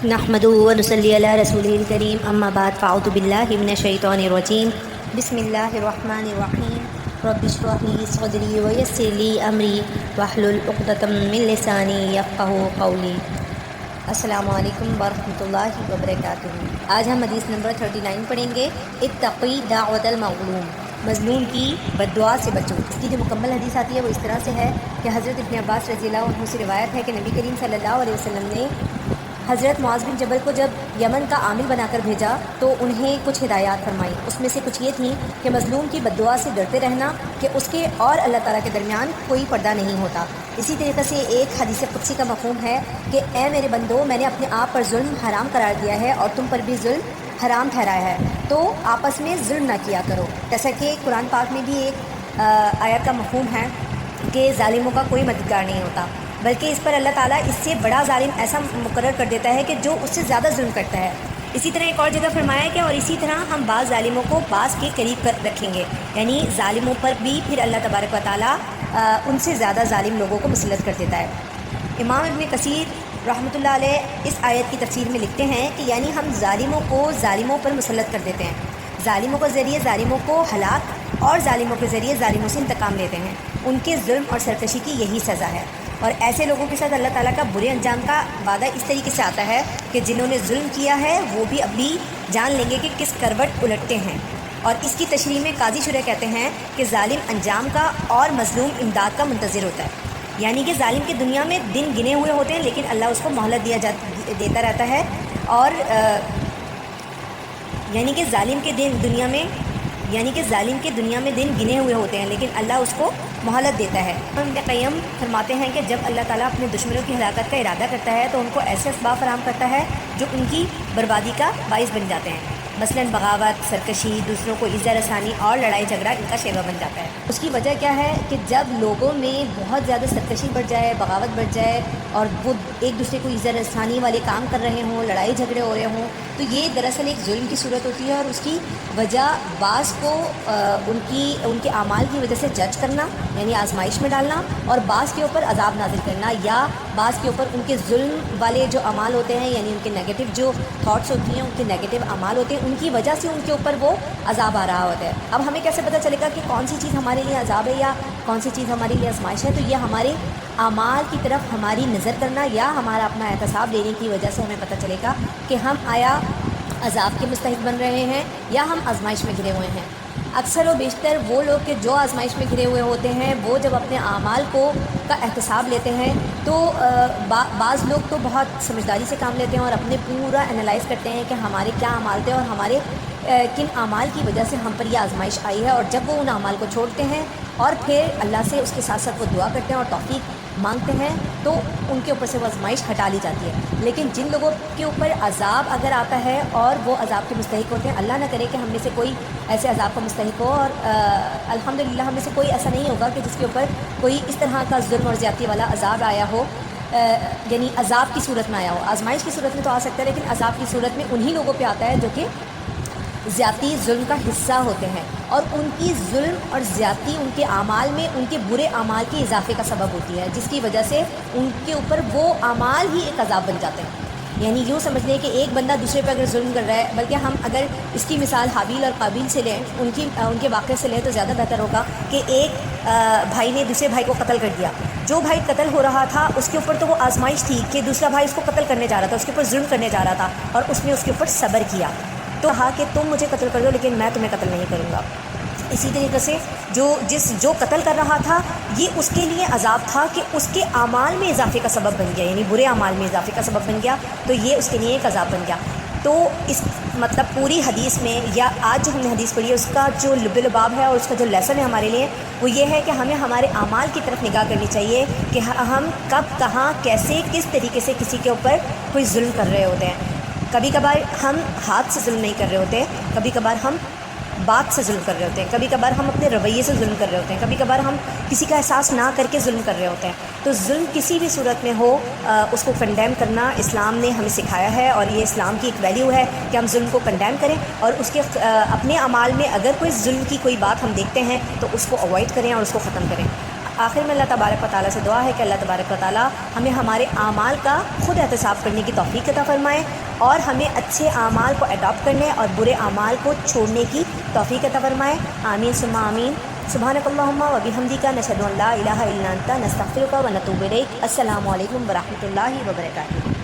نحمدہ و نصلی علی رسولہ الکریم اما بعد فاعوذ باللہ من الشیطان الرجیم بسم اللہ الرحمن الرحیم رب اشرح لی صدری ویسر لی امری واحلل عقدۃ من لسانی یفقہوا قولی۔ السلام علیکم ورحمۃ اللہ وبرکاتہ۔ آج ہم حدیث نمبر 39 پڑھیں گے، اتقی دعوت المظلوم، مظلوم کی بد دعا سے بچو۔ اس کی جو مکمل حدیث آتی ہے وہ اس طرح سے ہے کہ حضرت ابن عباس رضی اللہ عنہ سے روایت ہے کہ نبی کریم صلی اللہ علیہ وسلم نے حضرت معاذ بن جبل کو جب یمن کا عامل بنا کر بھیجا تو انہیں کچھ ہدایات فرمائی۔ اس میں سے کچھ یہ تھیں کہ مظلوم کی بد دعا سے ڈرتے رہنا کہ اس کے اور اللہ تعالیٰ کے درمیان کوئی پردہ نہیں ہوتا۔ اسی طریقے سے ایک حدیث قدسی کا مفہوم ہے کہ اے میرے بندو، میں نے اپنے آپ پر ظلم حرام قرار دیا ہے اور تم پر بھی ظلم حرام ٹھہرایا ہے، تو آپس میں ظلم نہ کیا کرو۔ جیسا کہ قرآن پاک میں بھی ایک آیت کا مفہوم ہے کہ ظالموں کا کوئی مددگار نہیں ہوتا، بلکہ اس پر اللہ تعالیٰ اس سے بڑا ظالم ایسا مقرر کر دیتا ہے کہ جو اس سے زیادہ ظلم کرتا ہے۔ اسی طرح ایک اور جگہ فرمایا ہے کہ اور اسی طرح ہم بعض ظالموں کو بعض کے قریب کر رکھیں گے، یعنی ظالموں پر بھی پھر اللہ تبارک و تعالیٰ ان سے زیادہ ظالم لوگوں کو مسلط کر دیتا ہے۔ امام ابن کثیر رحمۃ اللہ علیہ اس آیت کی تفسیر میں لکھتے ہیں کہ یعنی ہم ظالموں کو ظالموں پر مسلط کر دیتے ہیں، ظالموں کے ذریعے ظالموں کو ہلاک اور ظالموں کے ذریعے ظالموں سے انتقام لیتے ہیں۔ ان کے ظلم اور سرکشی کی یہی سزا ہے، اور ایسے لوگوں کے ساتھ اللہ تعالیٰ کا برے انجام کا وعدہ اس طریقے سے آتا ہے کہ جنہوں نے ظلم کیا ہے وہ بھی ابھی جان لیں گے کہ کس کروٹ الٹتے ہیں۔ اور اس کی تشریح میں قاضی شرح کہتے ہیں کہ ظالم انجام کا اور مظلوم امداد کا منتظر ہوتا ہے، یعنی کہ ظالم کی دنیا میں دن گنے ہوئے ہوتے ہیں لیکن اللہ اس کو مہلت دیتا رہتا ہے، اور یعنی کہ ظالم کے دنیا میں دن گنے ہوئے ہوتے ہیں لیکن اللہ اس کو مہلت دیتا ہے۔ ابن قیم فرماتے ہیں کہ جب اللہ تعالیٰ اپنے دشمنوں کی ہلاکت کا ارادہ کرتا ہے تو ان کو ایسے اسباب فراہم کرتا ہے جو ان کی بربادی کا باعث بن جاتے ہیں، مثلاً بغاوت، سرکشی، دوسروں کو ایذا رسانی اور لڑائی جھگڑا ان کا شیوا بن جاتا ہے۔ اس کی وجہ کیا ہے کہ جب لوگوں میں بہت زیادہ سرکشی بڑھ جائے، بغاوت بڑھ جائے اور وہ ایک دوسرے کو ایذا رسانی والے کام کر رہے ہوں، لڑائی جھگڑے ہو رہے ہوں، تو یہ دراصل ایک ظلم کی صورت ہوتی ہے، اور اس کی وجہ بعض کو ان کے اعمال کی وجہ سے جج کرنا یعنی آزمائش میں ڈالنا، اور بعض کے اوپر عذاب نازل کرنا، یا بعض کے اوپر ان کے ظلم والے جو اعمال ہوتے ہیں یعنی ان کے نیگیٹو جو تھاٹس ہوتی ہیں، ان کے نیگیٹو اعمال ہوتے ہیں، ان کی وجہ سے ان کے اوپر وہ عذاب آ رہا ہوتا ہے۔ اب ہمیں کیسے پتہ چلے گا کہ کون سی چیز ہمارے لیے عذاب ہے یا کون سی چیز ہمارے لیے آزمائش ہے؟ تو یہ ہمارے اعمال کی طرف ہماری نظر کرنا یا ہمارا اپنا احتساب لینے کی وجہ سے ہمیں پتہ چلے گا کہ ہم آیا عذاب کے مستحق بن رہے ہیں یا ہم آزمائش میں گھرے ہوئے ہیں۔ اکثر و بیشتر وہ لوگ کہ جو آزمائش میں گھرے ہوئے ہوتے ہیں وہ جب اپنے اعمال کا احتساب لیتے ہیں تو بعض لوگ تو بہت سمجھداری سے کام لیتے ہیں اور اپنے پورا انالائز کرتے ہیں کہ ہمارے کیا اعمال تھے اور ہمارے کن اعمال کی وجہ سے ہم پر یہ آزمائش آئی ہے، اور جب وہ ان اعمال کو چھوڑتے ہیں اور پھر اللہ سے اس کے ساتھ ساتھ وہ دعا کرتے ہیں اور توفیق مانگتے ہیں تو ان کے اوپر سے وہ آزمائش ہٹا لی جاتی ہے۔ لیکن جن لوگوں کے اوپر عذاب اگر آتا ہے اور وہ عذاب کے مستحق ہوتے ہیں، اللہ نہ کرے کہ ہم میں سے کوئی ایسے عذاب کا مستحق ہو، اور الحمدللہ ہم میں سے کوئی ایسا نہیں ہوگا کہ جس کے اوپر کوئی اس طرح کا ظلم اور زیادتی والا عذاب آیا ہو، یعنی عذاب کی صورت میں آیا ہو۔ آزمائش کی صورت میں تو آ سکتا ہے لیکن عذاب کی صورت میں انہی لوگوں پہ آتا ہے جو کہ زیادتی ظلم کا حصہ ہوتے ہیں، اور ان کی ظلم اور زیادتی ان کے اعمال میں ان کے برے اعمال کے اضافے کا سبب ہوتی ہے، جس کی وجہ سے ان کے اوپر وہ اعمال ہی ایک عذاب بن جاتے ہیں۔ یعنی یوں سمجھ لیں کہ ایک بندہ دوسرے پہ اگر ظلم کر رہا ہے، بلکہ ہم اگر اس کی مثال حابیل اور قابیل سے لیں، ان کے واقعے سے لیں تو زیادہ بہتر ہوگا کہ ایک بھائی نے دوسرے بھائی کو قتل کر دیا۔ جو بھائی قتل ہو رہا تھا اس کے اوپر تو وہ آزمائش تھی کہ دوسرا بھائی اس کو قتل کرنے جا رہا تھا، اس کے اوپر ظلم کرنے جا رہا تھا، اور اس نے اس کے اوپر صبر کیا، تو کہا کہ تم مجھے قتل کر دو لیکن میں تمہیں قتل نہیں کروں گا۔ اسی طریقے سے جو قتل کر رہا تھا یہ اس کے لیے عذاب تھا کہ اس کے اعمال میں اضافے کا سبب بن گیا، یعنی برے اعمال میں اضافے کا سبب بن گیا، تو یہ اس کے لیے ایک عذاب بن گیا۔ تو اس مطلب پوری حدیث میں یا آج جو ہم نے حدیث پڑھی ہے اس کا جو لب لباب ہے اور اس کا جو لیسن ہے ہمارے لیے وہ یہ ہے کہ ہمیں ہمارے اعمال کی طرف نگاہ کرنی چاہیے کہ ہم کب کہاں کیسے کس طریقے سے کسی کے اوپر کوئی ظلم کر رہے ہوتے ہیں۔ کبھی کبھار ہم ہاتھ سے ظلم نہیں کر رہے ہوتے، کبھی کبھار ہم بات سے ظلم کر رہے ہوتے ہیں، کبھی کبھار ہم اپنے رویے سے ظلم کر رہے ہوتے ہیں، کبھی کبھار ہم کسی کا احساس نہ کر کے ظلم کر رہے ہوتے ہیں۔ تو ظلم کسی بھی صورت میں ہو اس کو کنڈیم کرنا اسلام نے ہمیں سکھایا ہے، اور یہ اسلام کی ایک ویلیو ہے کہ ہم ظلم کو کنڈیم کریں، اور اس کے اپنے اعمال میں اگر کوئی ظلم کی کوئی بات ہم دیکھتے ہیں تو اس کو اوائڈ کریں اور اس کو ختم کریں۔ آخر میں اللہ تبارک و تعالیٰ سے دعا ہے کہ اللہ تبارک و تعالیٰ ہمیں ہمارے اعمال کا خود احتساب کرنے کی توفیق عطا فرمائے اور ہمیں اچھے اعمال کو اڈاپٹ کرنے اور برے اعمال کو چھوڑنے کی توفیق عطا فرمائے. آمین ثم آمین. سبحانک اللہم و بحمدک نشہد ان لا الہ الا انت نستغفرک و نتوب الیک. السلام علیکم ورحمۃ اللہ وبرکاتہ.